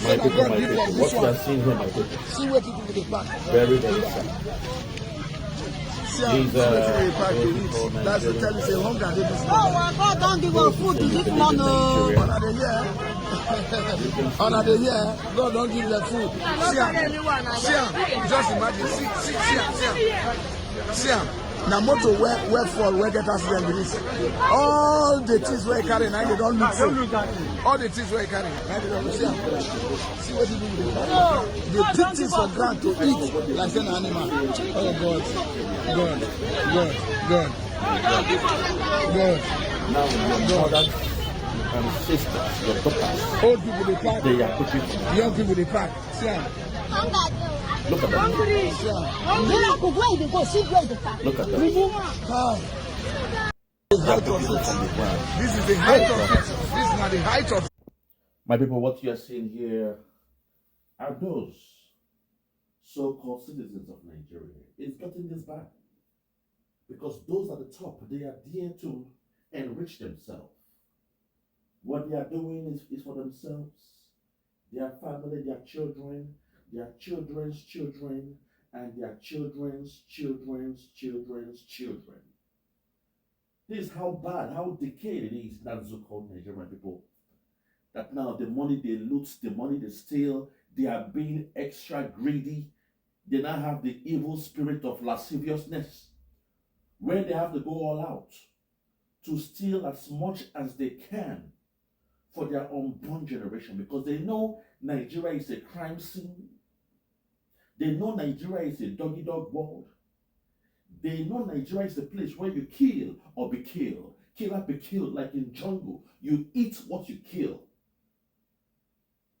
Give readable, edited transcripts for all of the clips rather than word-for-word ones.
My people, what you are seeing here, my people. See what people with the back. Very, very sad. These are that's the tell you say hunger they this. Oh my God, don't give us food to this man. Another year, God don't give them food. See, just imagine, see, now motor where fall, where get accident with this. All the things where carry now they don't look so. All the things where carry now they don't look. See what you do with it. They take things for granted to eat like an animal. Oh God. Now your mothers and sisters, your daughters, old people they pack. They are cooking. Young people they pack. See. Look at that. Look at that. This is the height of it. This is not the height of it. My people, what you are seeing here are those so-called citizens of Nigeria. It's getting this bad. Because those at the top, they are there to enrich themselves. What they are doing is for themselves, their family, their children, their children's children, and their children's children's children's children. This is how bad, how decayed it is, that so-called Nigerian people. That now the money they loot, the money they steal, they are being extra greedy. They now have the evil spirit of lasciviousness, where they have to go all out to steal as much as they can for their unborn generation, because they know Nigeria is a crime scene. They know Nigeria is a dog-eat-dog world. They know Nigeria is a place where you kill or be killed. Kill or be killed, like in jungle. You eat what you kill.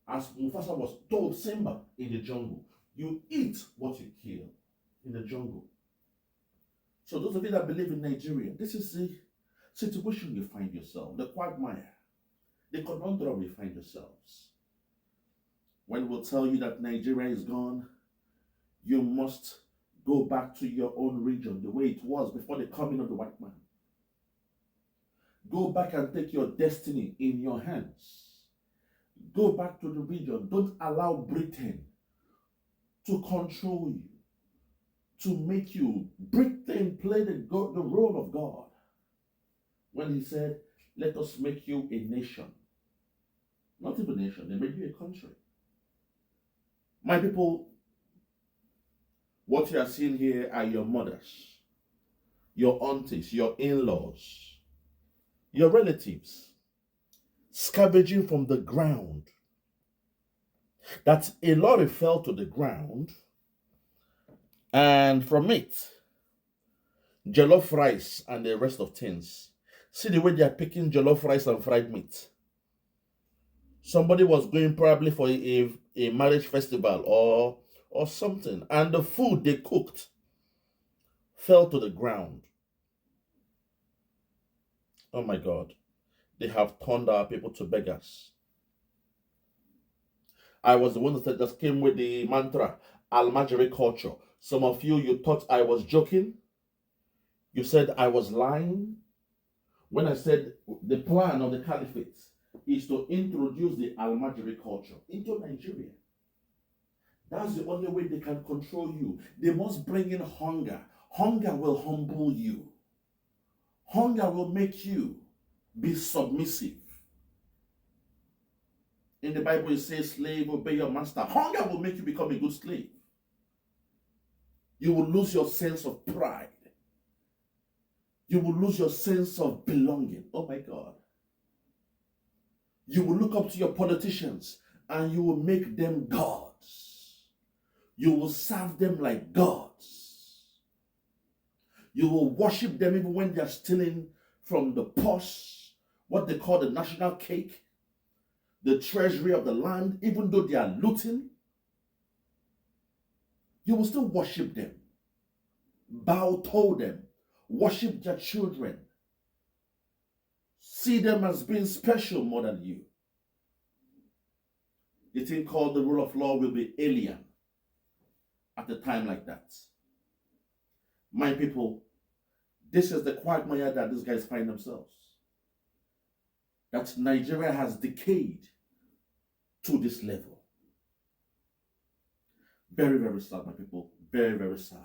As Mufasa was told Simba in the jungle, you eat what you kill in the jungle. So those of you that believe in Nigeria, this is the situation you find yourself, the quagmire, the conundrum you find yourselves. When we'll tell you that Nigeria is gone, you must go back to your own region the way it was before the coming of the white man. Go back and take your destiny in your hands. Go back to the region. Don't allow Britain to control you, to make you. Britain play the role of God when he said, let us make you a nation. Not even a nation, they made you a country. My people, what you are seeing here are your mothers, your aunties, your in-laws, your relatives, scavenging from the ground. That a lorry fell to the ground, and from it, jollof rice and the rest of things. See the way they are picking jollof rice and fried meat. Somebody was going probably for a marriage festival or something, and the food they cooked fell to the ground. Oh my God. They have turned our people to beggars. I was the one that just came with the mantra, Almajiri culture. Some of you thought I was joking. You said I was lying. When I said the plan of the caliphate is to introduce the Almajiri culture into Nigeria. That's the only way they can control you. They must bring in hunger. Hunger will humble you. Hunger will make you be submissive. In the Bible, it says, slave, obey your master. Hunger will make you become a good slave. You will lose your sense of pride. You will lose your sense of belonging. Oh my God. You will look up to your politicians and you will make them gods. You will serve them like gods. You will worship them even when they are stealing from the purse, what they call the national cake, the treasury of the land, even though they are looting. You will still worship them, bow to them, worship their children, see them as being special more than you. The thing called the rule of law will be alien at a time like that. My people, this is the quagmire that these guys find themselves. That Nigeria has decayed to this level. Very, very sad, my people. Very, very sad.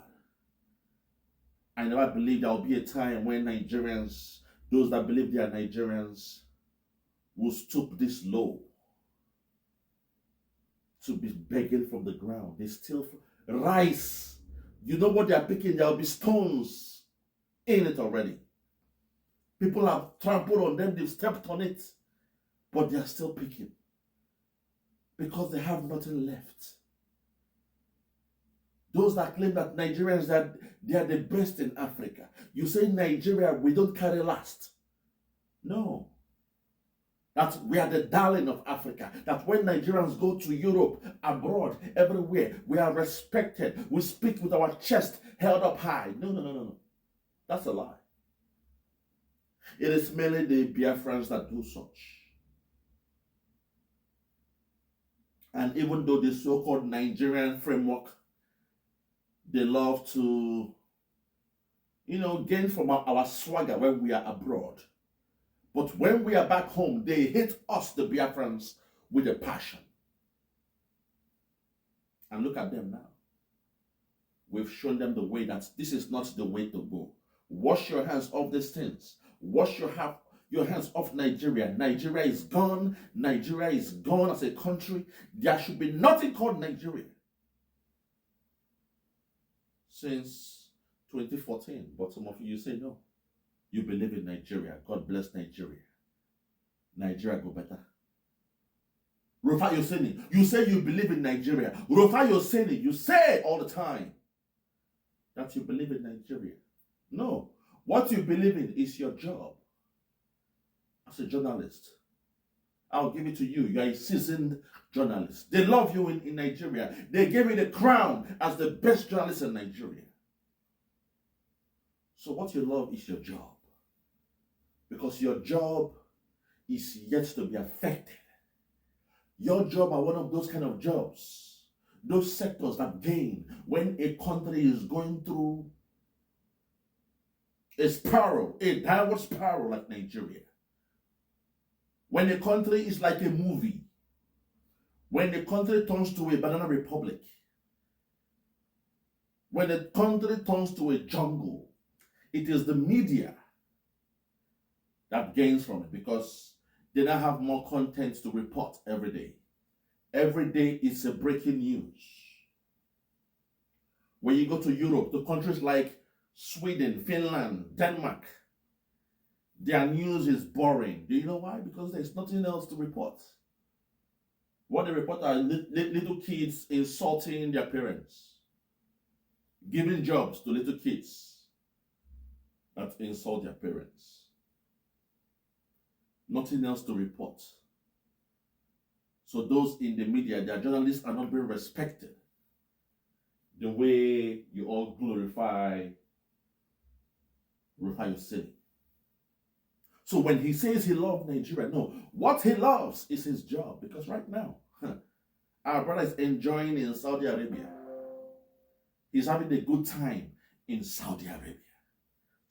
I never believed there will be a time when Nigerians, those that believe they are Nigerians, will stoop this low to be begging from the ground. They steal rice. You know what they are picking? There will be stones in it already. People have trampled on them, they've stepped on it, but they are still picking because they have nothing left. Those that claim that Nigerians, that they are the best in Africa. You say Nigeria, we don't carry last. No. That we are the darling of Africa. That when Nigerians go to Europe, abroad, everywhere, we are respected. We speak with our chest held up high. No. That's a lie. It is merely the Biafrans that do such. And even though the so-called Nigerian framework, they love to, gain from our swagger when we are abroad. But when we are back home, they hate us, the Biafrans, with a passion. And look at them now. We've shown them the way that this is not the way to go. Wash your hands off these things. Wash your hands off Nigeria. Nigeria is gone. Nigeria is gone as a country. There should be nothing called Nigeria. Since 2014, but some of you say no. You believe in Nigeria. God bless Nigeria. Nigeria go better. Rufa Yoseni, you say you believe in Nigeria. Rufa Yoseni, you say all the time that you believe in Nigeria. No. What you believe in is your job as a journalist. I'll give it to you. You are a seasoned journalist. They love you in Nigeria. They gave you the crown as the best journalist in Nigeria. So what you love is your job. Because your job is yet to be affected. Your job are one of those kind of jobs, those sectors that gain when a country is going through a spiral, a downward spiral like Nigeria. When a country is like a movie, when a country turns to a banana republic, when a country turns to a jungle, it is the media that gains from it because they now have more content to report every day. Every day is a breaking news. When you go to Europe, to countries like Sweden, Finland, Denmark, their news is boring. Do you know why? Because there's nothing else to report. What they report are little kids insulting their parents, giving jobs to little kids that insult their parents. Nothing else to report. So those in the media, their journalists are not being respected the way you all glorify your city. So when he says he loves Nigeria, no, what he loves is his job. Because right now, our brother is enjoying in Saudi Arabia. He's having a good time in Saudi Arabia.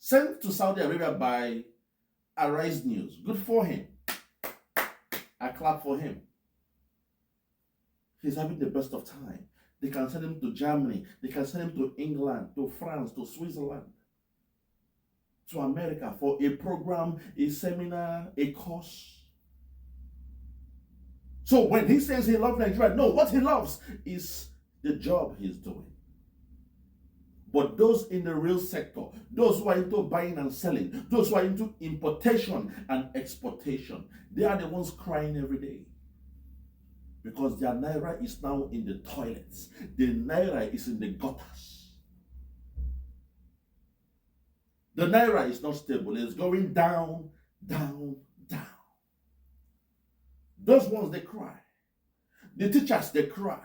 Sent to Saudi Arabia by Arise News. Good for him. I clap for him. He's having the best of time. They can send him to Germany. They can send him to England, to France, to Switzerland, to America for a program, a seminar, a course. So when he says he loves Nigeria, no, what he loves is the job he's doing. But those in the real sector, those who are into buying and selling, those who are into importation and exportation, they are the ones crying every day. Because their naira is now in the toilets. The naira is in the gutters. The naira is not stable. It's going down, down, down. Those ones, they cry. The teachers, they cry.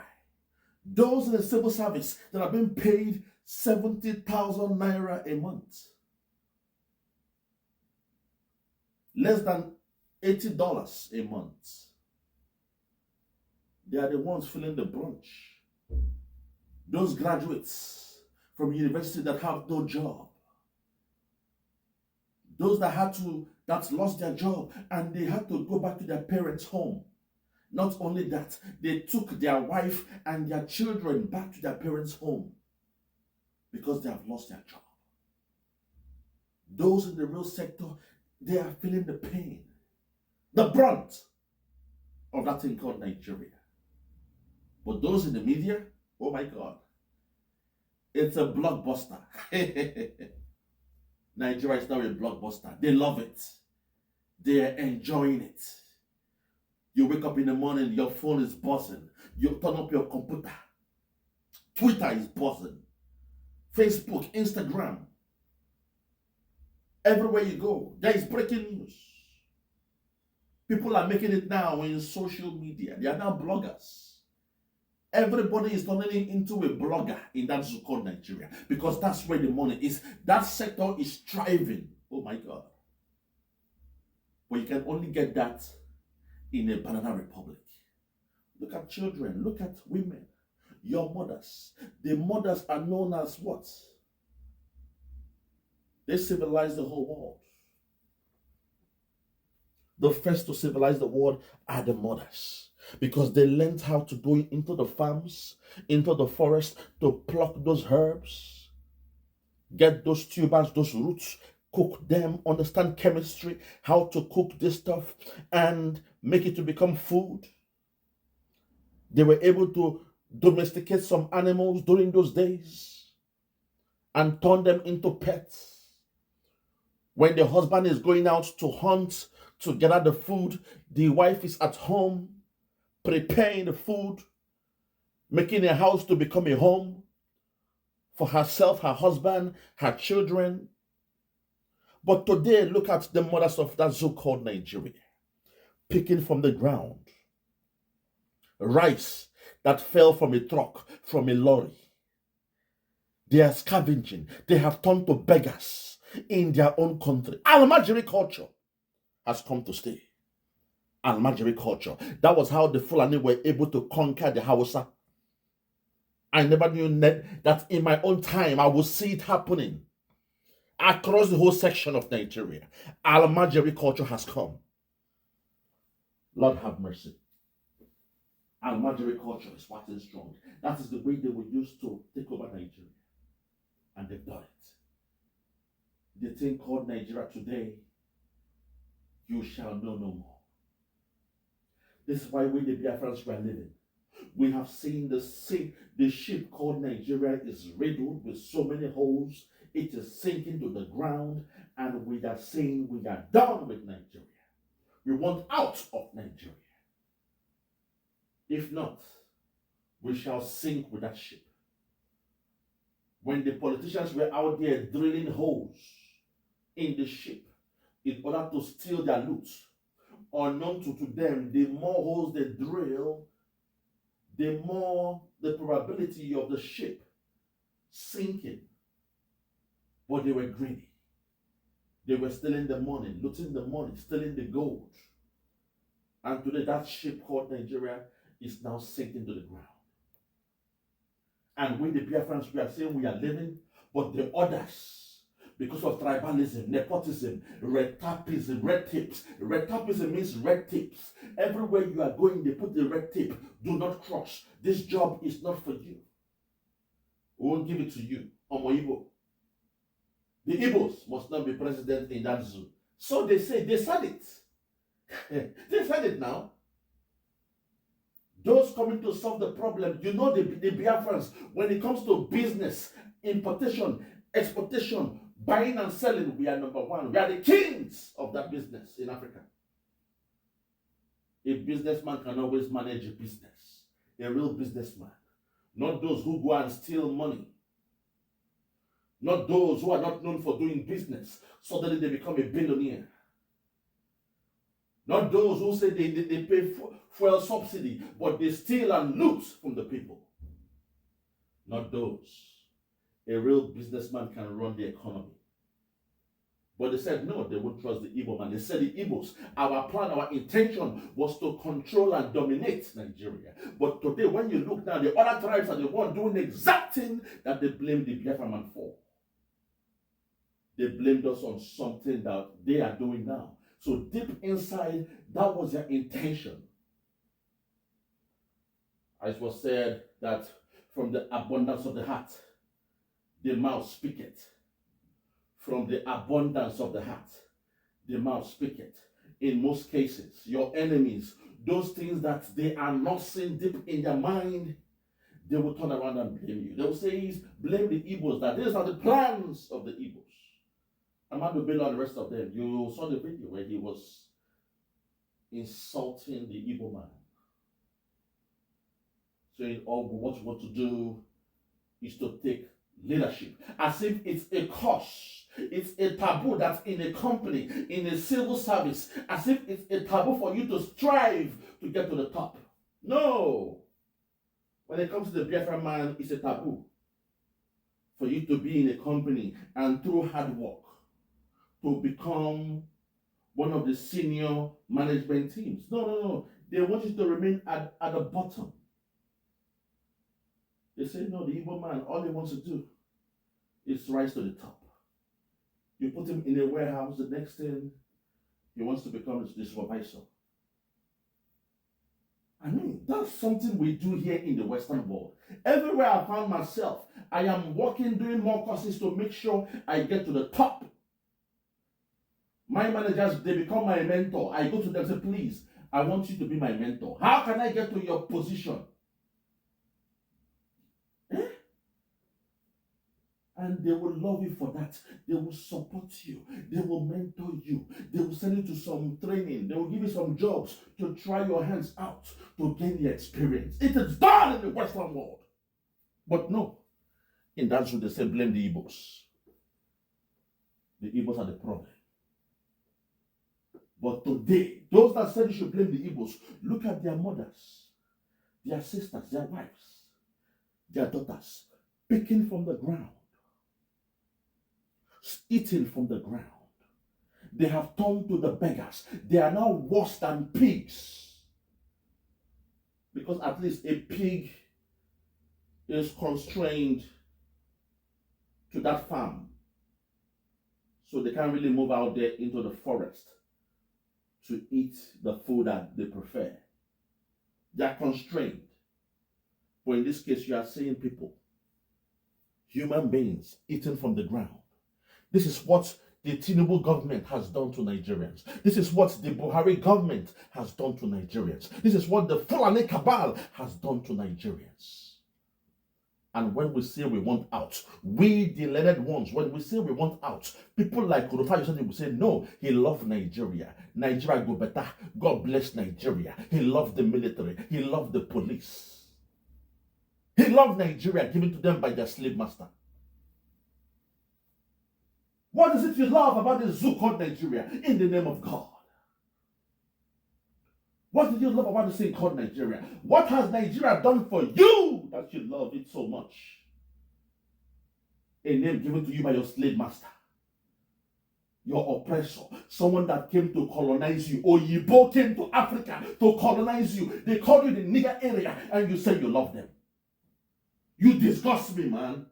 Those in the civil service that are being paid 70,000 naira a month. Less than $80 a month. They are the ones feeling the brunch. Those graduates from university that have no job. Those that lost their job and they had to go back to their parents' home. Not only that, they took their wife and their children back to their parents' home because they have lost their job. Those in the real sector, they are feeling the pain, the brunt of that thing called Nigeria. But those in the media, oh my God, it's a blockbuster. Nigeria is now a blockbuster. They love it. They are enjoying it. You wake up in the morning, your phone is buzzing. You turn up your computer. Twitter is buzzing. Facebook, Instagram. Everywhere you go, there is breaking news. People are making it now in social media. They are now bloggers. Everybody is turning into a blogger in that so-called Nigeria because that's where the money is. That sector is thriving. Oh my God. But you can only get that in a banana republic. Look at children. Look at women. Your mothers. The mothers are known as what? They civilized the whole world. The first to civilize the world are the mothers. Because they learned how to go into the farms, into the forest, to pluck those herbs, get those tubers, those roots, cook them, understand chemistry, how to cook this stuff, and make it to become food. They were able to domesticate some animals during those days and turn them into pets. When the husband is going out to hunt, to gather the food, the wife is at home, preparing the food, making a house to become a home for herself, her husband, her children. But today, look at the mothers of that so-called Nigeria, picking from the ground rice that fell from a truck, from a lorry. They are scavenging. They have turned to beggars in their own country. Almajiri culture has come to stay. Almajiri culture. That was how the Fulani were able to conquer the Hausa. I never knew that in my own time I would see it happening across the whole section of Nigeria. Almajiri culture has come. Lord have mercy. Almajiri culture is waxing strong. That is the way they were used to take over Nigeria. And they've done it. The thing called Nigeria today, you shall know no more. This is why we, the Biafrans, were living. We have seen the ship called Nigeria is riddled with so many holes. It is sinking to the ground, and we are saying we are done with Nigeria. We want out of Nigeria. If not, we shall sink with that ship. When the politicians were out there drilling holes in the ship in order to steal their loot, unknown to them, the more holes they drill, the more the probability of the ship sinking. But they were greedy. They were stealing the money, looting the money, stealing the gold. And today that ship called Nigeria is now sinking to the ground. And we, the Biafrans, we are saying we are living, but the others, because of tribalism, nepotism, red tapes. Red tapeism means red tapes. Everywhere you are going, they put the red tape. Do not cross. This job is not for you. We won't give it to you. Omo Igbo. The Igbos must not be president in that zoo. So they say, they said it. They said it now. Those coming to solve the problem, you know the Biafrans, when it comes to business, importation, exportation, buying and selling, we are number one. We are the kings of that business in Africa. A businessman can always manage a business. A real businessman. Not those who go and steal money. Not those who are not known for doing business. Suddenly they become a billionaire. Not those who say they pay fuel subsidy, but they steal and loot from the people. Not those. A real businessman can run the economy. But they said no, they won't trust the Igbo man. They said the Igbos, our plan, our intention was to control and dominate Nigeria. But today, when you look now, the other tribes are the one doing the exact thing that they blame the Biafra man for. They blamed us on something that they are doing now. So deep inside, that was their intention. as was said, that from the abundance of the heart, the mouth speaketh. From the abundance of the heart, the mouth speaketh. In most cases, your enemies, those things that they are not seeing deep in their mind, they will turn around and blame you. They will say, blame the Igbos, that these are the plans of the Igbos. Nnamdi Bello and the rest of them, you saw the video where he was insulting the Igbo man, saying, oh, what you want to do is to take leadership, as if it's a curse, it's a taboo that's in a company, in a civil service, as if it's a taboo for you to strive to get to the top. No. When it comes to the Biafra man, it's a taboo for you to be in a company and through hard work to become one of the senior management teams. No. They want you to remain at the bottom. They say, no, the Igbo man, all he wants to do is rise to the top. You put him in a warehouse, the next thing, he wants to become the supervisor. I mean, that's something we do here in the Western world. Everywhere I found myself, I am working, doing more courses to make sure I get to the top. My managers, they become my mentor. I go to them and say, please, I want you to be my mentor. How can I get to your position? And they will love you for that. They will support you. They will mentor you. They will send you to some training. They will give you some jobs to try your hands out to gain the experience. It is done in the Western world. But no, in that should they say blame the Igbos. The Igbos are the problem. But today, those that said you should blame the Igbos, look at their mothers, their sisters, their wives, their daughters, picking from the ground, eating from the ground. They have turned to the beggars. They are now worse than pigs. Because at least a pig is constrained to that farm. So they can't really move out there into the forest to eat the food that they prefer. They are constrained. But in this case, you are seeing people, human beings, eating from the ground. This is what the Tinubu government has done to Nigerians. This is what the Buhari government has done to Nigerians. This is what the Fulani cabal has done to Nigerians. And when we say we want out, we the learned ones, when we say we want out, people like Kurufa will say, no, he loved Nigeria. Nigeria go better. God bless Nigeria. He loved the military. He loved the police. He loved Nigeria given to them by their slave master. What is it you love about this zoo called Nigeria in the name of God? What do you love about this thing called Nigeria? What has Nigeria done for you that you love it so much? A name given to you by your slave master, your oppressor, someone that came to colonize you. Oyibo came to Africa to colonize you. They called you the nigger area and you say you love them. You disgust me, man.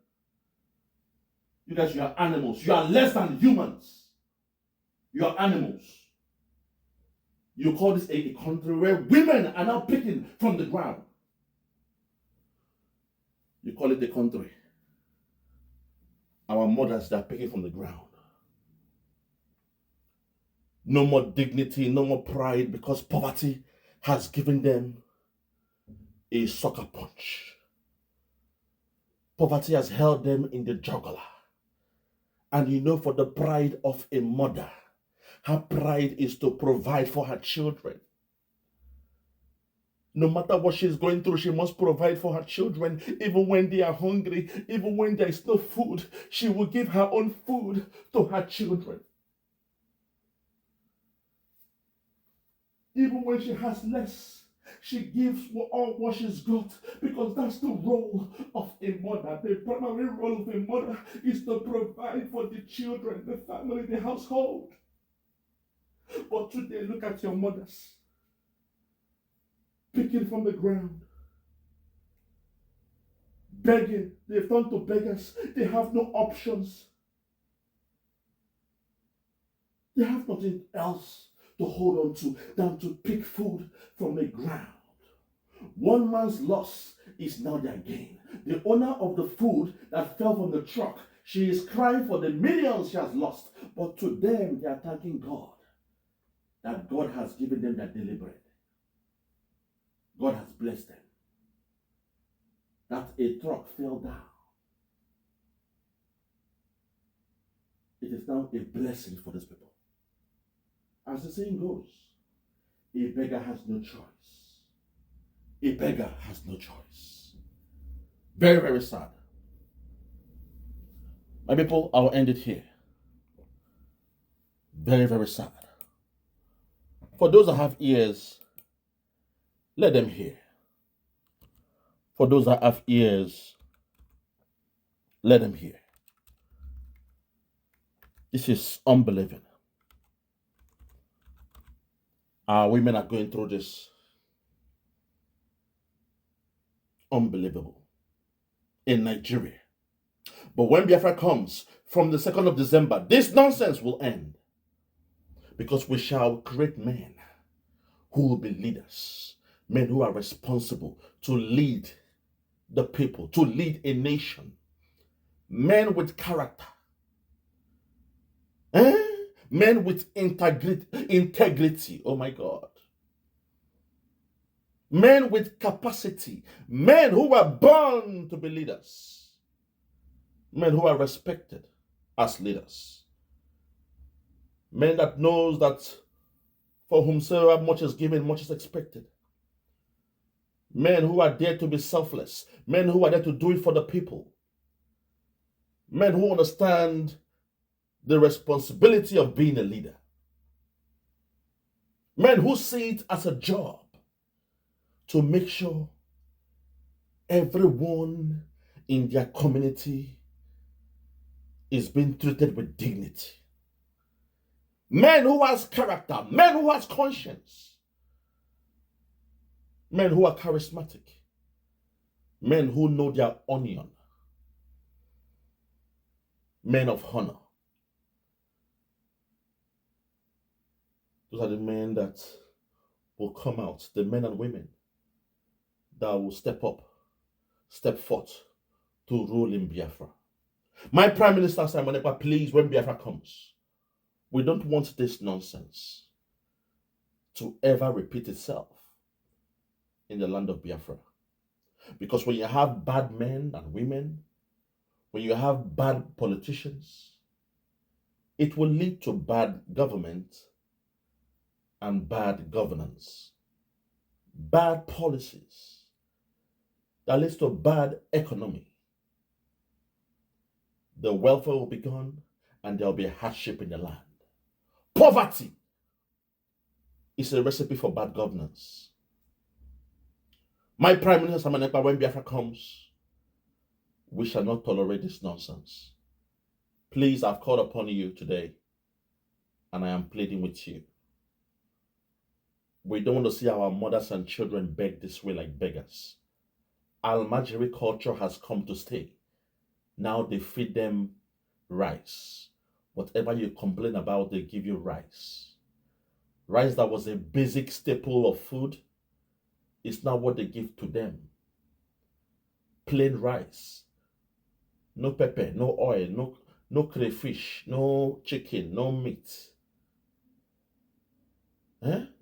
You guys, you are animals. You are less than humans. You are animals. You call this a country where women are now picking from the ground. You call it a country. Our mothers, they are picking from the ground. No more dignity, no more pride, because poverty has given them a sucker punch. Poverty has held them in the jugular. And you know, for the pride of a mother, her pride is to provide for her children. No matter what she's going through, she must provide for her children. Even when they are hungry, even when there is no food, she will give her own food to her children. Even when she has less, she gives all what she's got, because that's the role of a mother. The primary role of a mother is to provide for the children, the family, the household. But today, look at your mothers picking from the ground, begging. They've turned to beggars. They have no options. They have nothing else to hold on to than to pick food from the ground. One man's loss is now their gain. The owner of the food that fell from the truck, she is crying for the millions she has lost. But to them, they are thanking God that God has given them that daily bread. God has blessed them. That a truck fell down. It is now a blessing for these people. As the saying goes, a beggar has no choice. A beggar has no choice. Very, very sad. My people, I'll end it here. Very, very sad. For those that have ears, let them hear. For those that have ears, let them hear. This is unbelievable. Our women are going through this. Unbelievable. In Nigeria. But when Biafra comes from the 2nd of December, this nonsense will end. Because we shall create men who will be leaders. Men who are responsible to lead the people, to lead a nation. Men with character. Men with integrity. Oh my God. Men with capacity. Men who are born to be leaders. Men who are respected as leaders. Men that knows that for whomsoever much is given, much is expected. Men who are there to be selfless. Men who are there to do it for the people. Men who understand the responsibility of being a leader. Men who see it as a job to make sure everyone in their community is being treated with dignity. Men who has character, men who has conscience, men who are charismatic, men who know their onion, men of honor. Those are the men that will come out, the men and women that will step up, step forth to rule in Biafra. My Prime Minister Simon Ekpa, please, when Biafra comes, we don't want this nonsense to ever repeat itself in the land of Biafra. Because when you have bad men and women, when you have bad politicians, it will lead to bad government and bad governance, bad policies that leads to bad economy. The welfare will be gone and there will be a hardship in the land. Poverty is a recipe for bad governance. My Prime Minister Simon Ekpa, when Biafra comes, we shall not tolerate this nonsense. Please, I've called upon you today and I am pleading with you. We don't want to see our mothers and children beg this way like beggars. Almajiri culture has come to stay. Now they feed them rice. Whatever you complain about, they give you rice. Rice that was a basic staple of food is now what they give to them. Plain rice. No pepper, no oil, no crayfish, no chicken, no meat.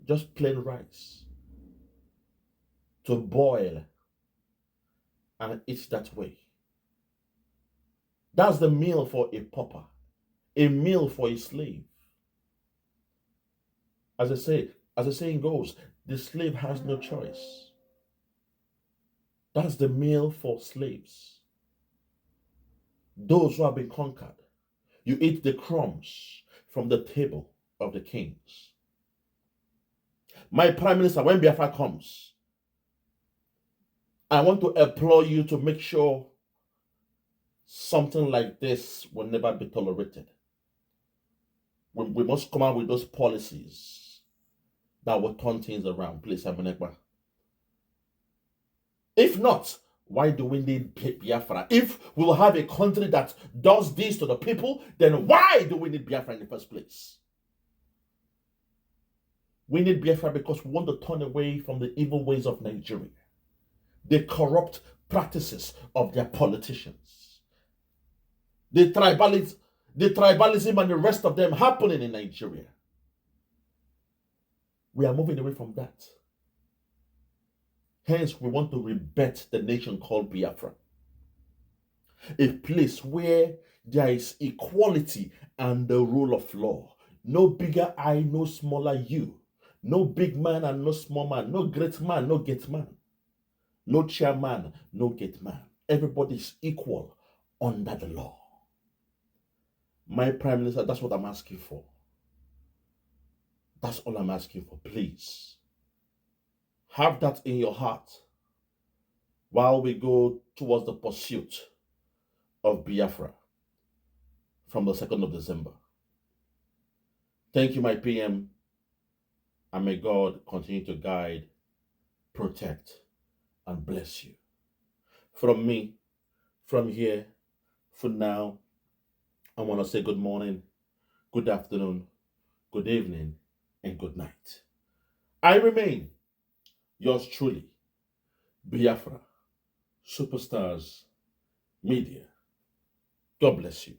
Just plain rice to boil and eat that way. That's the meal for a pauper, a meal for a slave. As the saying goes, the slave has no choice. That's the meal for slaves. Those who have been conquered, you eat the crumbs from the table of the kings. My Prime Minister, when Biafra comes, I want to implore you to make sure something like this will never be tolerated. We must come out with those policies that will turn things around, please, Simon Ekpa. If not, why do we need Biafra? If we'll have a country that does this to the people, then why do we need Biafra in the first place? We need Biafra because we want to turn away from the evil ways of Nigeria. the corrupt practices of their politicians. The tribalism and the rest of them happening in Nigeria. We are moving away from that. Hence, we want to rebirth the nation called Biafra. A place where there is equality and the rule of law. No bigger I, no smaller you. No big man and no small man. No great man, no gate man. No chairman, no gate man. Everybody is equal under the law. My Prime Minister, that's what I'm asking for. That's all I'm asking for. Please, have that in your heart while we go towards the pursuit of Biafra from the 2nd of December. Thank you, my PM, and may God continue to guide, protect, and bless you. From me, from here, for now, I want to say good morning, good afternoon, good evening, and good night. I remain yours truly, Biafra, Superstars Media. God bless you.